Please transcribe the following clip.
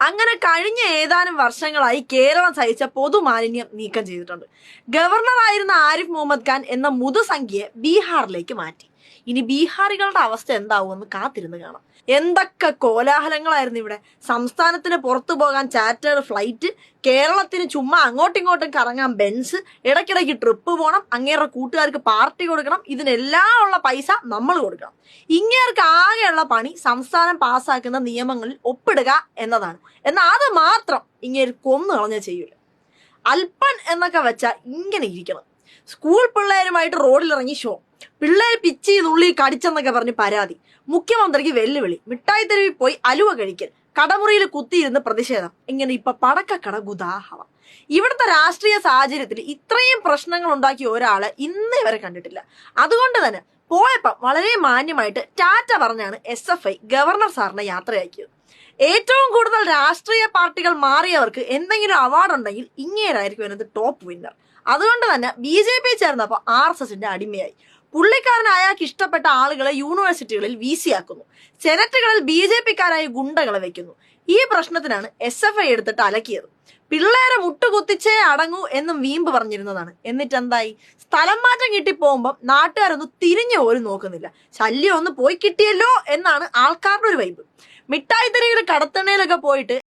അങ്ങനെ കഴിഞ്ഞ ഏതാനും വർഷങ്ങളായി കേരളം സഹിച്ച പൊതുമാലിന്യം നീക്കം ചെയ്തിട്ടുണ്ട്. ഗവർണറായിരുന്ന ആരിഫ് മുഹമ്മദ് ഖാൻ എന്ന മുതുസംഖ്യയെ ബീഹാറിലേക്ക് മാറ്റി. ഇനി ബീഹാറികളുടെ അവസ്ഥ എന്താവുമെന്ന് കാത്തിരുന്ന് കാണാം. എന്തൊക്കെ കോലാഹലങ്ങളായിരുന്നു ഇവിടെ. സംസ്ഥാനത്തിന് പുറത്തു പോകാൻ ചാർട്ടേഡ് ഫ്ലൈറ്റ്, കേരളത്തിന് ചുമ്മാ അങ്ങോട്ടിങ്ങോട്ടും കറങ്ങാൻ ബെൻസ്, ഇടയ്ക്കിടയ്ക്ക് ട്രിപ്പ് പോകണം, അങ്ങേരുടെ കൂട്ടുകാർക്ക് പാർട്ടി കൊടുക്കണം, ഇതിനെല്ലാം ഉള്ള പൈസ നമ്മൾ കൊടുക്കണം. ഇങ്ങേർക്ക് ആകെയുള്ള പണി സംസ്ഥാനം പാസ്സാക്കുന്ന നിയമങ്ങളിൽ ഒപ്പിടുക എന്നതാണ്. എന്നാൽ അത് മാത്രം ഇങ്ങേര് കൊന്നു കളഞ്ഞ ചെയ്യൂല. അൽപ്പൻ എന്നൊക്കെ വെച്ചാൽ ഇങ്ങനെ ഇരിക്കണം. സ്കൂൾ പിള്ളേരുമായിട്ട് റോഡിലിറങ്ങി ഷോ, പിള്ളേർ പിച്ചി നുള്ളി കടിച്ചെന്നൊക്കെ പറഞ്ഞ് പരാതി, മുഖ്യമന്ത്രിക്ക് വെല്ലുവിളി, മിഠായി തെരുവിൽ പോയി അലുവ കഴിക്കൽ, കടമുറിയിൽ കുത്തിയിരുന്ന് പ്രതിഷേധം, ഇങ്ങനെ ഇപ്പൊ പടക്കക്കട ഗുദാഹവ. ഇവിടുത്തെ രാഷ്ട്രീയ സാഹചര്യത്തിൽ ഇത്രയും പ്രശ്നങ്ങൾ ഉണ്ടാക്കിയ ഒരാളെ ഇന്നേ വരെ കണ്ടിട്ടില്ല. അതുകൊണ്ട് തന്നെ പോയപ്പം വളരെ മാന്യമായിട്ട് ടാറ്റ പറഞ്ഞാണ് SFI ഗവർണർ സാറിനെ യാത്രയാക്കിയത്. ഏറ്റവും കൂടുതൽ രാഷ്ട്രീയ പാർട്ടികൾ മാറിയവർക്ക് എന്തെങ്കിലും അവാർഡ് ഉണ്ടെങ്കിൽ ഇങ്ങേരായിരിക്കും അതിനകത്ത് ടോപ്പ് വിന്നർ. അതുകൊണ്ട് തന്നെ BJP ചേർന്നപ്പോൾ RSSന്റെ അടിമയായി. പുള്ളിക്കാരൻ അയാൾക്ക് ഇഷ്ടപ്പെട്ട ആളുകളെ യൂണിവേഴ്സിറ്റികളിൽ VC ആക്കുന്നു, സെനറ്റുകളിൽ BJPക്കാരായ ഗുണ്ടകളെ വെക്കുന്നു. ഈ പ്രശ്നത്തിനാണ് SFI എടുത്തിട്ട് അലക്കിയത്. പിള്ളേരെ മുട്ടുകുത്തിച്ചേ അടങ്ങൂ എന്നും വീമ്പ് പറഞ്ഞിരുന്നതാണ്. എന്നിട്ട് എന്തായി? സ്ഥലം മാറ്റം കിട്ടി പോകുമ്പോൾ നാട്ടുകാരൊന്നും തിരിഞ്ഞു പോലും നോക്കുന്നില്ല. ശല്യം ഒന്ന് പോയി കിട്ടിയല്ലോ എന്നാണ് ആൾക്കാരുടെ ഒരു വൈബ്. മിഠായി തെരുവിൽ കടത്തണയിലൊക്കെ പോയിട്ട്